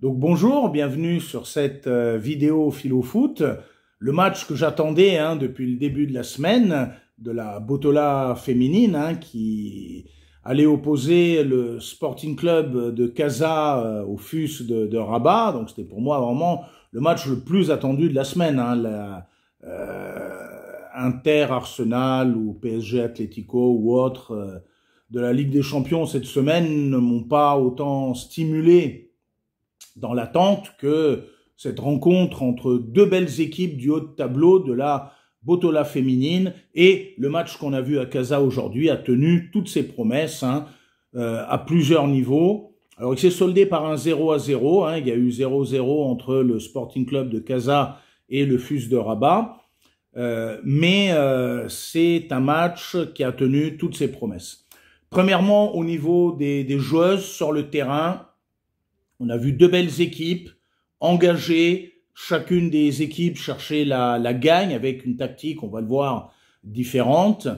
Donc bonjour, bienvenue sur cette vidéo Philo Foot. Le match que j'attendais depuis le début de la semaine, de la Botola féminine, qui allait opposer le Sporting Club de Casa au FUS de Rabat. Donc c'était pour moi vraiment le match le plus attendu de la semaine. Inter Arsenal ou PSG Atlético ou autre de la Ligue des Champions cette semaine ne m'ont pas autant stimulé dans l'attente que cette rencontre entre deux belles équipes du haut de tableau de la Botola féminine, et le match qu'on a vu à Casa aujourd'hui a tenu toutes ses promesses à plusieurs niveaux. Alors il s'est soldé par un 0-0, il y a eu 0-0 entre le Sporting Club de Casa et le FUS de Rabat, mais c'est un match qui a tenu toutes ses promesses. Premièrement, au niveau des joueuses sur le terrain, on a vu deux belles équipes engagées, chacune des équipes cherchait la gagne avec une tactique, on va le voir, différente.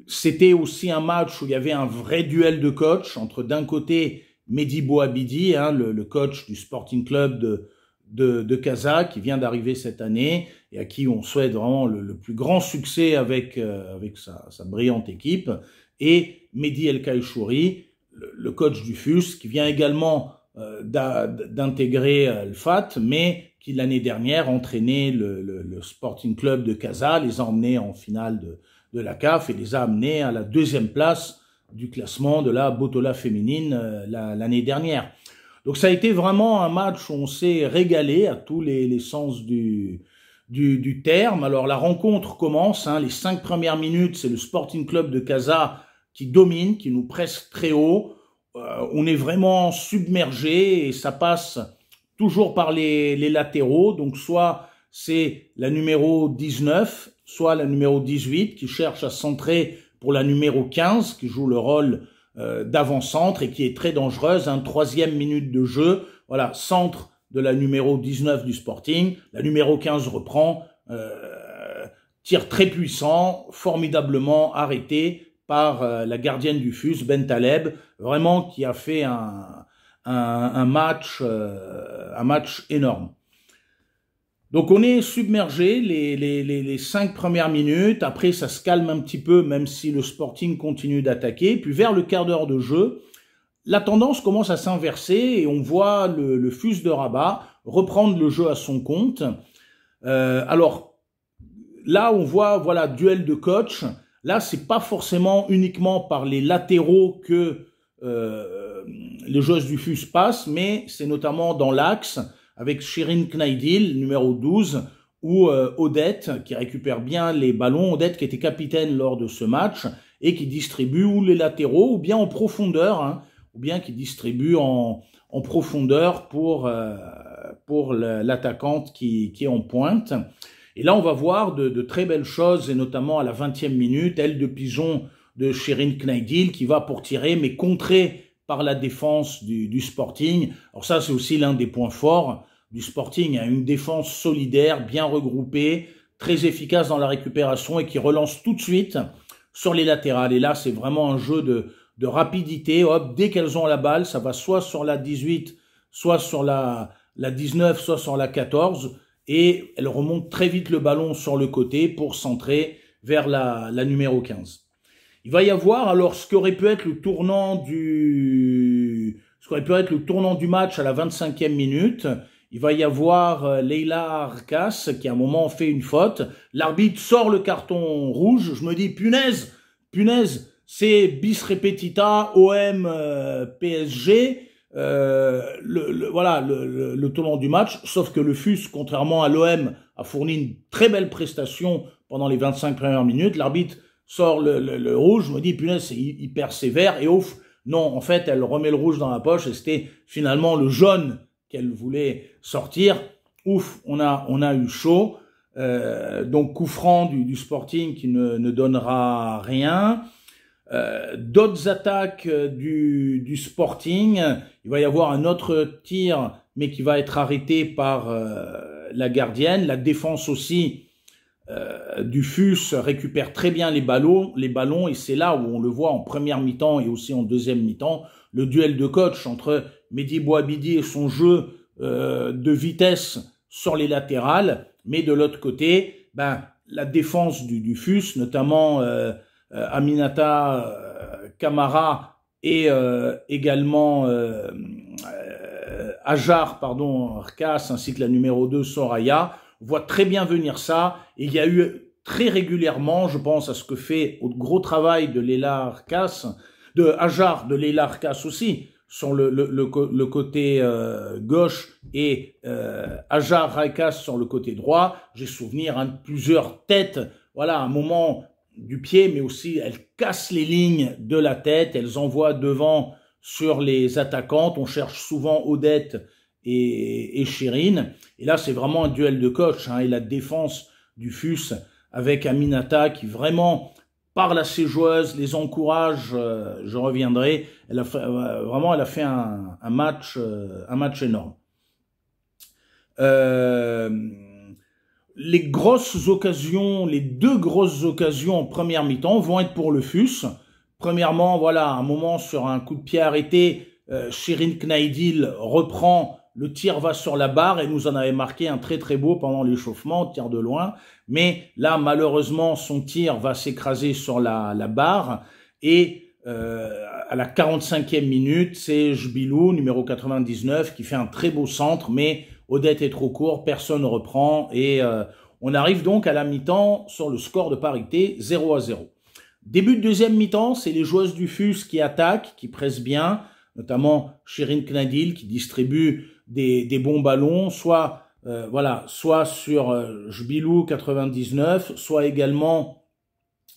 C'était aussi un match où il y avait un vrai duel de coach entre d'un côté Mehdi Bouabidi, le coach du Sporting Club de Casa, qui vient d'arriver cette année et à qui on souhaite vraiment le plus grand succès avec sa brillante équipe, et Mehdi El Kaïchouri, le coach du FUS, qui vient également d'intégrer le FAT, mais qui l'année dernière entraînait le Sporting Club de Casa, les a emmenés en finale de la CAF et les a amenés à la deuxième place du classement de la Botola féminine l'année dernière. Donc ça a été vraiment un match où on s'est régalé à tous les sens du terme. Alors la rencontre commence, les 5 premières minutes, c'est le Sporting Club de Casa qui domine, qui nous presse très haut. On est vraiment submergé et ça passe toujours par les latéraux. Donc soit c'est la numéro 19, soit la numéro 18 qui cherche à centrer pour la numéro 15 qui joue le rôle d'avant-centre et qui est très dangereuse. 3e minute de jeu, voilà, centre de la numéro 19 du Sporting. La numéro 15 reprend, tir très puissant, formidablement arrêté par la gardienne du FUS, Bentaleb, vraiment qui a fait un match énorme. Donc on est submergé les 5 premières minutes, après ça se calme un petit peu même si le Sporting continue d'attaquer, puis vers le quart d'heure de jeu, la tendance commence à s'inverser et on voit le FUS de Rabat reprendre le jeu à son compte. Alors là on voit, voilà, duel de coach. Là, c'est pas forcément uniquement par les latéraux que les joueuses du FUS passent, mais c'est notamment dans l'axe avec Shirin Knaidil, numéro 12, ou Odette, qui récupère bien les ballons. Odette qui était capitaine lors de ce match et qui distribue ou les latéraux ou bien en profondeur, ou bien qui distribue en profondeur pour l'attaquante qui est en pointe. Et là, on va voir de très belles choses, et notamment à la 20e minute, aile de pigeon de Shirin Knaidil qui va pour tirer, mais contrée par la défense du Sporting. Alors ça, c'est aussi l'un des points forts du Sporting, une défense solidaire, bien regroupée, très efficace dans la récupération et qui relance tout de suite sur les latérales. Et là, c'est vraiment un jeu de rapidité. Hop, dès qu'elles ont la balle, ça va soit sur la 18, soit sur la 19, soit sur la 14, et elle remonte très vite le ballon sur le côté pour centrer vers la numéro 15. Il va y avoir alors ce qu'aurait pu être le tournant du match à la 25e minute. Il va y avoir Leila Arcas qui à un moment fait une faute. L'arbitre sort le carton rouge. Je me dis punaise, c'est bis repetita OM PSG. Voilà le tournant du match, sauf que le FUS, contrairement à l'OM, a fourni une très belle prestation pendant les 25 premières minutes. L'arbitre sort le rouge, je me dis punaise, c'est hyper sévère, et ouf, non, en fait elle remet le rouge dans la poche et c'était finalement le jaune qu'elle voulait sortir. Ouf, on a eu chaud. Donc coup franc du Sporting qui ne donnera rien. D'autres attaques du Sporting, il va y avoir un autre tir mais qui va être arrêté par la gardienne. La défense aussi FUS récupère très bien les ballons, et c'est là où on le voit en première mi-temps et aussi en deuxième mi-temps, le duel de coach entre Mehdi Bouabidi et son jeu de vitesse sur les latérales, mais de l'autre côté, la défense du FUS, notamment Aminata Camara et également Ajar, Arcas, ainsi que la numéro 2, Soraya, voit très bien venir ça. Et il y a eu très régulièrement, je pense à ce que fait au gros travail de Leila Arcas, de Ajar, de Leila Arcas aussi, sur le côté gauche, et Ajar Arcas sur le côté droit. J'ai souvenir de plusieurs têtes, voilà, un moment du pied, mais aussi elles cassent les lignes de la tête, elles envoient devant sur les attaquantes. On cherche souvent Odette et Chérine. Et là, c'est vraiment un duel de coach, et la défense du FUS avec Aminata qui vraiment parle à ses joueuses, les encourage. Je reviendrai. Elle a fait, vraiment, elle a fait un match énorme. Les grosses occasions, les deux grosses occasions en première mi-temps vont être pour le FUS. Premièrement, voilà, un moment sur un coup de pied arrêté, Chérine Knaidil reprend, le tir va sur la barre, et nous en avait marqué un très très beau pendant l'échauffement, tir de loin. Mais là, malheureusement, son tir va s'écraser sur la barre, et à la 45e minute, c'est Jbilou, numéro 99, qui fait un très beau centre, mais Odette est trop court, personne ne reprend, et on arrive donc à la mi-temps sur le score de parité 0-0. Début de deuxième mi-temps, c'est les joueuses du FUS qui attaquent, qui pressent bien, notamment Chérine Knaidil qui distribue des bons ballons, soit sur Jbilou 99, soit également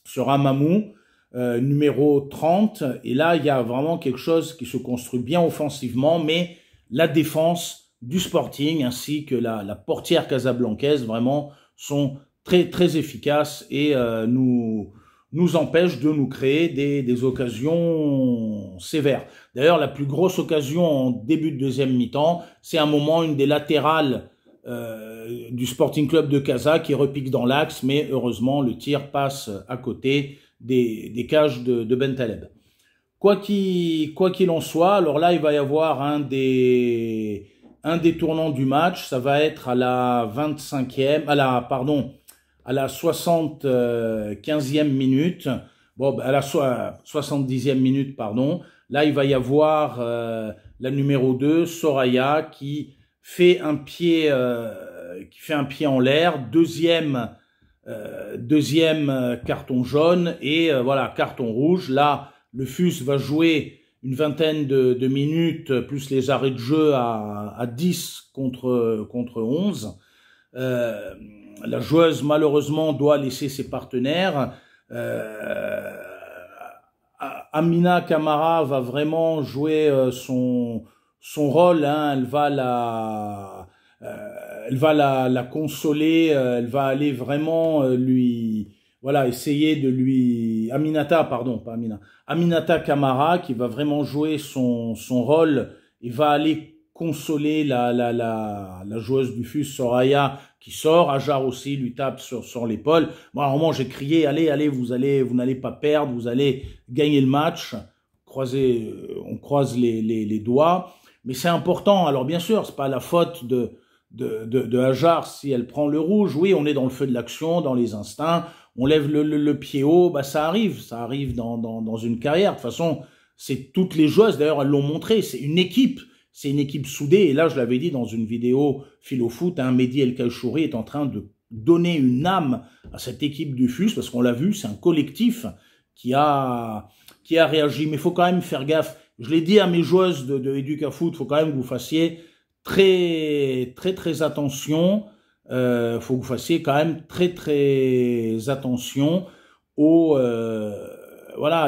sur Amamou, numéro 30. Et là, il y a vraiment quelque chose qui se construit bien offensivement, mais la défense du Sporting ainsi que la portière casablancaise vraiment sont très très efficaces, et nous empêche de nous créer des occasions sévères. D'ailleurs, la plus grosse occasion en début de deuxième mi-temps, c'est un moment, une des latérales du Sporting Club de Casa qui repique dans l'axe, mais heureusement, le tir passe à côté des cages de Bentaleb. Quoi qu'il en soit, alors là, il va y avoir un des tournants du match, ça va être à la 75e minute, à la 70e minute, là il va y avoir la numéro 2, Soraya, qui fait un pied en l'air, deuxième carton jaune, et voilà, carton rouge. Là, le FUS va jouer une vingtaine de minutes, plus les arrêts de jeu à 10 contre 11. La joueuse, malheureusement, doit laisser ses partenaires. Amina Camara va vraiment jouer son rôle. Elle va la consoler. Elle va aller vraiment essayer de lui... Aminata Camara, qui va vraiment jouer son rôle, et va aller consoler la joueuse du FUS, Soraya, qui sort. Ajar aussi lui tape sur l'épaule. Bon, à un moment, j'ai crié, allez, vous n'allez pas perdre, vous allez gagner le match. On croise les doigts. Mais c'est important. Alors, bien sûr, c'est pas la faute de Ajar si elle prend le rouge. Oui, on est dans le feu de l'action, dans les instincts. On lève le pied haut. Ça arrive dans une carrière. De toute façon, c'est toutes les joueuses. D'ailleurs, elles l'ont montré. C'est une équipe. C'est une équipe soudée, et là, je l'avais dit dans une vidéo Philofoot, Mehdi El Kachouri est en train de donner une âme à cette équipe du FUS, parce qu'on l'a vu, c'est un collectif qui a réagi. Mais il faut quand même faire gaffe. Je l'ai dit à mes joueuses de Educafoot, il faut quand même que vous fassiez très attention. Faut que vous fassiez quand même très attention aux...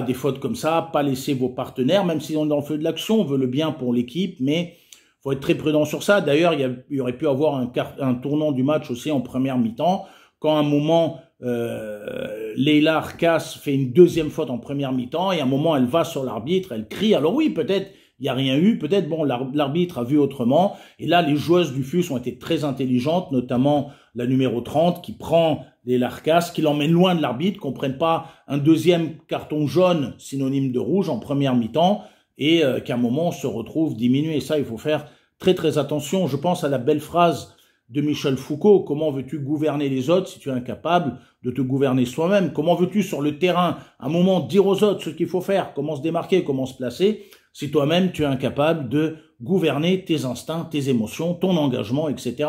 des fautes comme ça, pas laisser vos partenaires, même si on est dans le feu de l'action, on veut le bien pour l'équipe, mais faut être très prudent sur ça. D'ailleurs, il y aurait pu avoir un tournant du match aussi en première mi-temps, quand à un moment, Leila Arcas fait une deuxième faute en première mi-temps, et à un moment, elle va sur l'arbitre, elle crie. Alors oui, peut-être il n'y a rien eu. Peut-être, bon, l'arbitre a vu autrement. Et là, les joueuses du FUS ont été très intelligentes, notamment la numéro 30 qui prend les Larcas, qui l'emmène loin de l'arbitre, qu'on ne prenne pas un deuxième carton jaune synonyme de rouge en première mi-temps et qu'à un moment on se retrouve diminué. Et ça, il faut faire très très attention. Je pense à la belle phrase de Michel Foucault: comment veux-tu gouverner les autres si tu es incapable de te gouverner soi-même? Comment veux-tu sur le terrain, à un moment, dire aux autres ce qu'il faut faire, comment se démarquer, comment se placer, si toi-même tu es incapable de gouverner tes instincts, tes émotions, ton engagement, etc.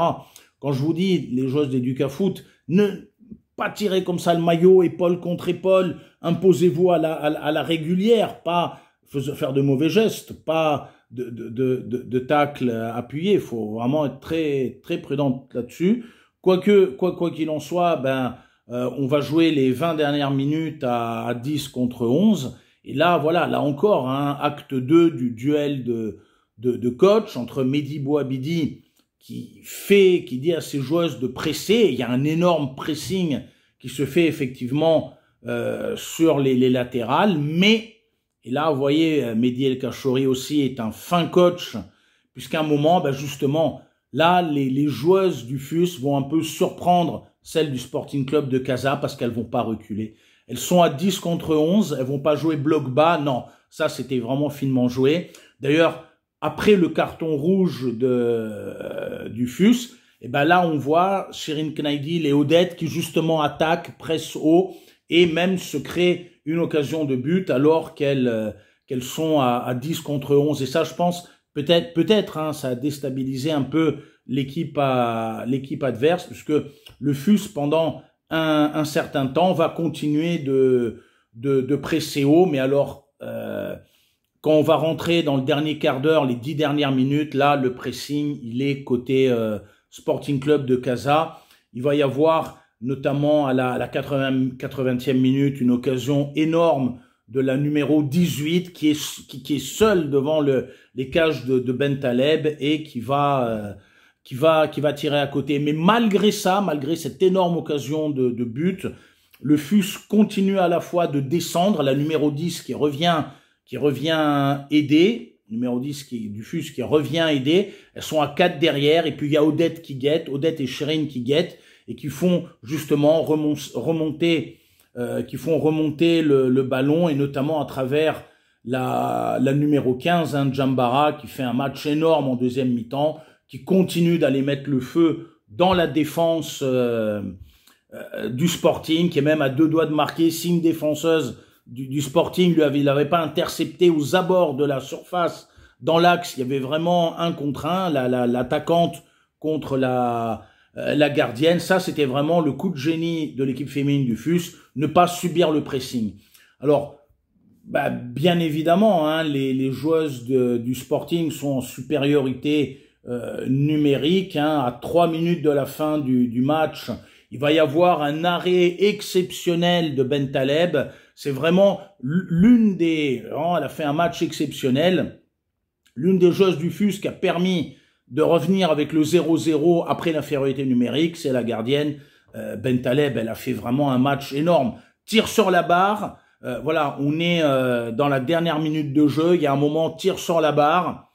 Quand je vous dis, les joueuses d'Educafoot, ne pas tirer comme ça le maillot, épaule contre épaule, imposez-vous à la régulière, pas faire de mauvais gestes, pas de tacle appuyé. Il faut vraiment être très très prudent là-dessus. Quoi qu'il en soit, ben on va jouer les 20 dernières minutes à 10 contre 11. Et là, voilà, là encore, hein, acte 2 du duel de coach entre Mehdi Bouabidi qui dit à ses joueuses de presser. Il y a un énorme pressing qui se fait effectivement sur les latérales, mais et là, vous voyez, Mehdi El Kachori aussi est un fin coach, puisqu'à un moment, ben justement, là, les joueuses du FUS vont un peu surprendre celles du Sporting Club de Casa parce qu'elles vont pas reculer. Elles sont à 10 contre 11, elles vont pas jouer bloc bas, non, ça c'était vraiment finement joué. D'ailleurs, après le carton rouge du FUS, et ben là on voit Shirin Knaidi, les Odette qui justement attaquent, pressent haut et même se créent une occasion de but alors qu'elles sont à 10 contre 11. Et ça, je pense, peut-être, hein, ça a déstabilisé un peu l'équipe adverse, puisque le FUS, pendant un certain temps, va continuer de presser haut. Mais alors, quand on va rentrer dans le dernier quart d'heure, les 10 dernières minutes, là, le pressing, il est côté Sporting Club de Casa. Il va y avoir notamment à la 80e minute, une occasion énorme de la numéro 18 qui est seule devant les cages de Bentaleb et qui va tirer à côté. Mais malgré ça, malgré cette énorme occasion de but, le FUS continue à la fois de descendre, la numéro 10 qui revient aider, numéro 10 du FUS qui revient aider, elles sont à 4 derrière, et puis il y a Odette qui guette, Odette et Shirin qui guettent, et qui font justement remonter le ballon, et notamment à travers la numéro 15, hein, Djambara, qui fait un match énorme en deuxième mi-temps, qui continue d'aller mettre le feu dans la défense du Sporting, qui est même à 2 doigts de marquer. Si une défenseuse du Sporting il n'avait pas intercepté aux abords de la surface, dans l'axe, il y avait vraiment 1 contre 1, l'attaquante contre la gardienne. Ça, c'était vraiment le coup de génie de l'équipe féminine du FUS, ne pas subir le pressing. Alors, bah, bien évidemment, hein, les joueuses du Sporting sont en supériorité numérique, hein. À 3 minutes de la fin du match, il va y avoir un arrêt exceptionnel de Bentaleb. C'est vraiment l'une des... Elle a fait un match exceptionnel. L'une des joueuses du FUS qui a permis de revenir avec le 0-0 après l'infériorité numérique, c'est la gardienne Bentaleb. Elle a fait vraiment un match énorme. Tir sur la barre. Voilà, on est dans la dernière minute de jeu. Il y a un moment, tir sur la barre.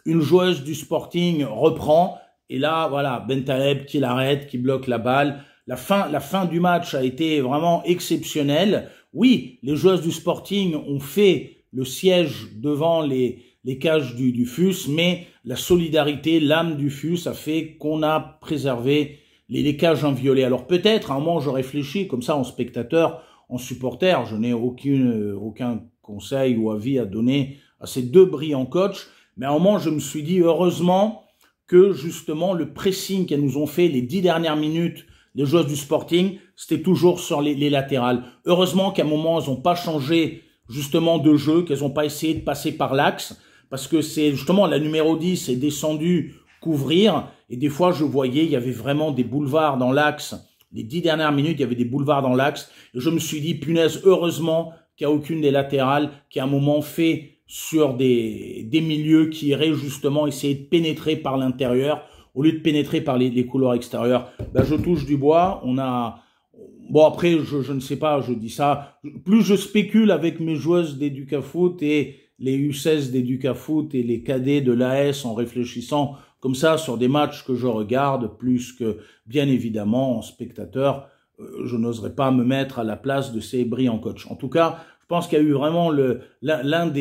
Une joueuse du Sporting reprend. Et là, voilà, Bentaleb qui l'arrête, qui bloque la balle. La fin du match a été vraiment exceptionnelle. Oui, les joueuses du Sporting ont fait le siège devant les cages du FUS, mais la solidarité, l'âme du FUS a fait qu'on a préservé les cages inviolées. Alors peut-être, à un moment, je réfléchis comme ça en spectateur, en supporter, je n'ai aucun conseil ou avis à donner à ces 2 brillants coachs, mais à un moment, je me suis dit, heureusement que justement le pressing qu'elles nous ont fait les 10 dernières minutes, les joueuses du Sporting, c'était toujours sur les latérales. Heureusement qu'à un moment, elles n'ont pas changé justement de jeu, qu'elles n'ont pas essayé de passer par l'axe, parce que c'est justement la numéro 10 est descendue couvrir, et des fois je voyais, il y avait vraiment des boulevards dans l'axe. Les 10 dernières minutes, il y avait des boulevards dans l'axe, et je me suis dit, punaise, heureusement qu'il n'y a aucune des latérales qui à un moment fait sur des milieux qui iraient justement essayer de pénétrer par l'intérieur, au lieu de pénétrer par les couloirs extérieurs. Ben, je touche du bois, bon après, je ne sais pas, je dis ça, plus je spécule avec mes joueuses d'Educafoot et les U16 d'Educafoot et les cadets de l'AS en réfléchissant comme ça sur des matchs que je regarde, plus que, bien évidemment, en spectateur, je n'oserais pas me mettre à la place de ces brillants coachs. En tout cas, je pense qu'il y a eu vraiment l'une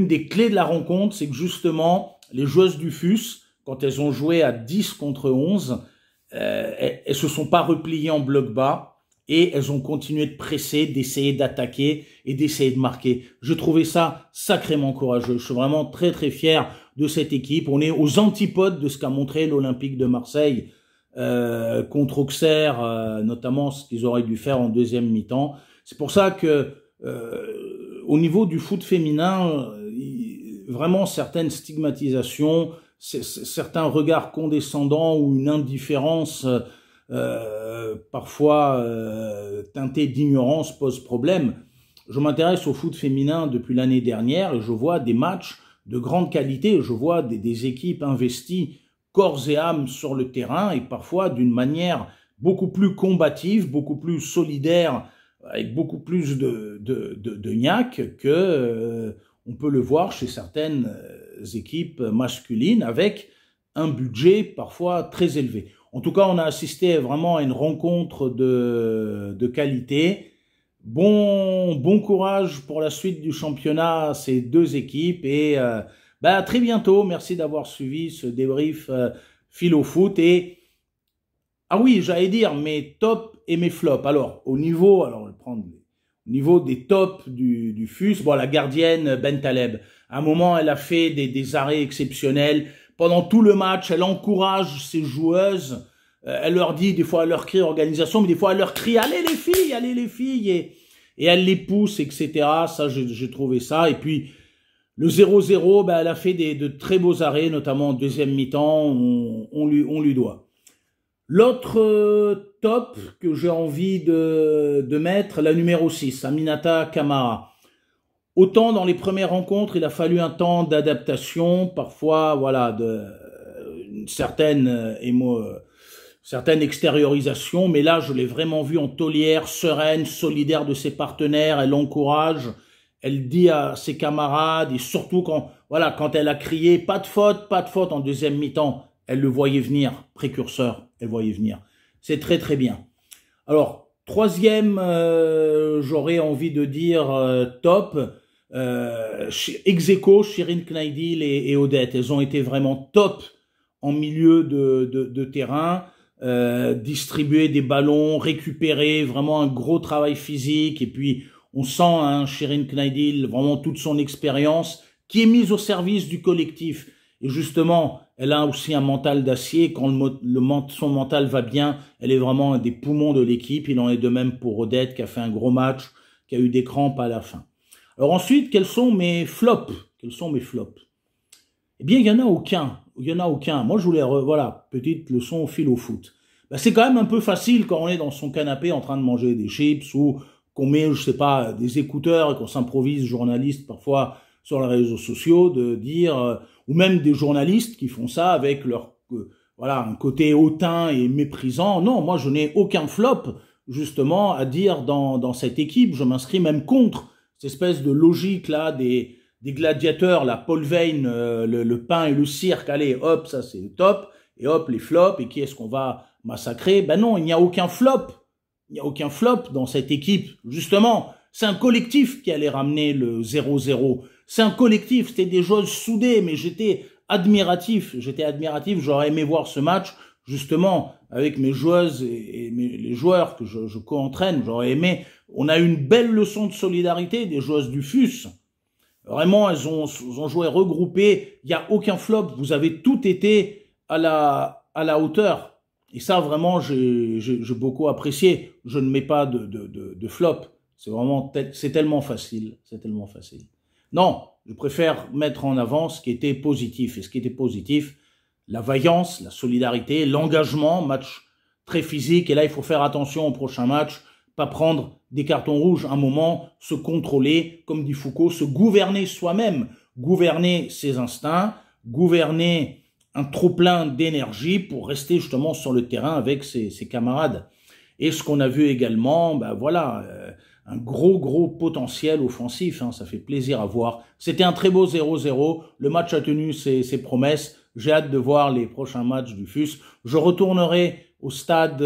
des clés de la rencontre, c'est que justement, les joueuses du FUS, quand elles ont joué à 10 contre 11, elles se sont pas repliées en bloc bas, et elles ont continué de presser, d'essayer d'attaquer et d'essayer de marquer. Je trouvais ça sacrément courageux. Je suis vraiment très très fier de cette équipe. On est aux antipodes de ce qu'a montré l'Olympique de Marseille contre Auxerre, notamment ce qu'ils auraient dû faire en deuxième mi-temps. C'est pour ça que au niveau du foot féminin, vraiment certaines stigmatisations, certains regards condescendants ou une indifférence parfois teintée d'ignorance pose problème. Je m'intéresse au foot féminin depuis l'année dernière et je vois des matchs de grande qualité, je vois des équipes investies corps et âme sur le terrain et parfois d'une manière beaucoup plus combative, beaucoup plus solidaire, avec beaucoup plus de niaque que on peut le voir chez certaines équipes masculines avec un budget parfois très élevé. En tout cas, on a assisté vraiment à une rencontre de qualité. Bon courage pour la suite du championnat à ces deux équipes et à très bientôt. Merci d'avoir suivi ce débrief Philo Foot. Et ah oui, j'allais dire mes tops et mes flops. Alors au niveau des tops du FUS, bon, la gardienne Bentaleb. À un moment, elle a fait des arrêts exceptionnels. Pendant tout le match, elle encourage ses joueuses. Elle leur dit, des fois, elle leur crie organisation, mais des fois, elle leur crie, allez les filles, et elle les pousse, etc. Ça, j'ai trouvé ça. Et puis, le 0-0, elle a fait de très beaux arrêts, notamment en deuxième mi-temps, on lui doit. L'autre top que j'ai envie de mettre, la numéro 6, Aminata Camara. Autant dans les premières rencontres, il a fallu un temps d'adaptation, parfois, voilà, une certaine extériorisation, mais là, je l'ai vraiment vue en taulière, sereine, solidaire de ses partenaires, elle encourage, elle dit à ses camarades, et surtout quand elle a crié, pas de faute en deuxième mi-temps, elle le voyait venir, précurseur, elle voyait venir. C'est très très bien. Alors, troisième, j'aurais envie de dire top, ex aequo, Shirin Knaidil et Odette, elles ont été vraiment top en milieu de terrain, distribuer des ballons, récupérer, vraiment un gros travail physique, et puis on sent Shirin Knaidil, vraiment toute son expérience, qui est mise au service du collectif, et justement, elle a aussi un mental d'acier, quand son mental va bien, elle est vraiment un des poumons de l'équipe, il en est de même pour Odette, qui a fait un gros match, qui a eu des crampes à la fin. Alors ensuite, quels sont mes flops? Eh bien, il y en a aucun. Moi, je voulais, voilà, petite leçon Philo Foot. C'est quand même un peu facile quand on est dans son canapé en train de manger des chips ou qu'on met, je sais pas, des écouteurs et qu'on s'improvise journaliste parfois sur les réseaux sociaux de dire, ou même des journalistes qui font ça avec leur, un côté hautain et méprisant. Non, moi, je n'ai aucun flop, justement, à dire dans cette équipe. Je m'inscris même contre cette espèce de logique là des gladiateurs, la Paul Veyne, le pain et le cirque, allez, hop, ça c'est le top, et hop, les flops, et qui est-ce qu'on va massacrer? Ben non, il n'y a aucun flop. Il n'y a aucun flop dans cette équipe. Justement, c'est un collectif qui allait ramener le 0-0. C'est un collectif, c'était des joueurs soudés, mais j'étais admiratif, j'aurais aimé voir ce match, justement, avec mes joueuses et les joueurs que je co-entraîne, j'aurais aimé. On a eu une belle leçon de solidarité des joueuses du FUS. Vraiment, elles ont joué regroupées. Il n'y a aucun flop. Vous avez tout été à la hauteur. Et ça, vraiment, j'ai beaucoup apprécié. Je ne mets pas de flop. C'est tellement facile. Non, je préfère mettre en avant ce qui était positif. Et ce qui était positif, la vaillance, la solidarité, l'engagement, match très physique. Et là, il faut faire attention au prochain match. Pas prendre des cartons rouges, un moment, se contrôler, comme dit Foucault, se gouverner soi-même, gouverner ses instincts, gouverner un trop-plein d'énergie pour rester justement sur le terrain avec ses camarades. Et ce qu'on a vu également, un gros potentiel offensif, hein, ça fait plaisir à voir. C'était un très beau 0-0, le match a tenu ses promesses, j'ai hâte de voir les prochains matchs du FUS. Je retournerai au stade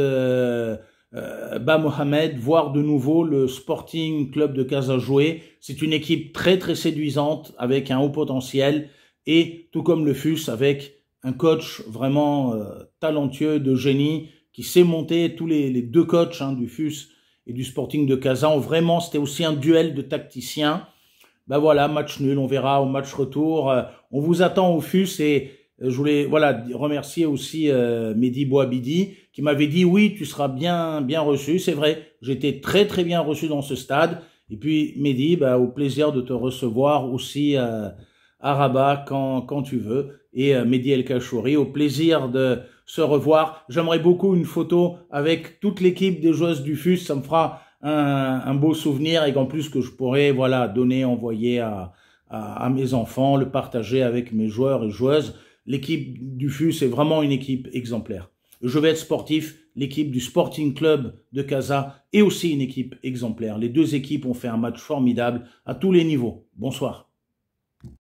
Bah Mohamed, voir de nouveau le Sporting Club de Casa jouer. C'est une équipe très séduisante, avec un haut potentiel, et tout comme le FUS, avec un coach vraiment talentueux, de génie, qui sait monter. Tous les deux coachs hein, du FUS et du Sporting de Casa ont vraiment, c'était aussi un duel de tacticiens. Ben voilà, match nul, on verra au match retour. On vous attend au FUS, et je voulais remercier aussi Mehdi Bouabidi qui m'avait dit oui, tu seras bien reçu. C'est vrai, j'étais très bien reçu dans ce stade. Et puis Mehdi, au plaisir de te recevoir aussi à Rabat quand tu veux. Et Mehdi El Kachouri, au plaisir de se revoir. J'aimerais beaucoup une photo avec toute l'équipe des joueuses du FUS, ça me fera un beau souvenir, et qu'en plus que je pourrais donner, envoyer à mes enfants, le partager avec mes joueurs et joueuses. L'équipe du FUS est vraiment une équipe exemplaire. Je vais être sportif, l'équipe du Sporting Club de Casa est aussi une équipe exemplaire. Les deux équipes ont fait un match formidable à tous les niveaux. Bonsoir.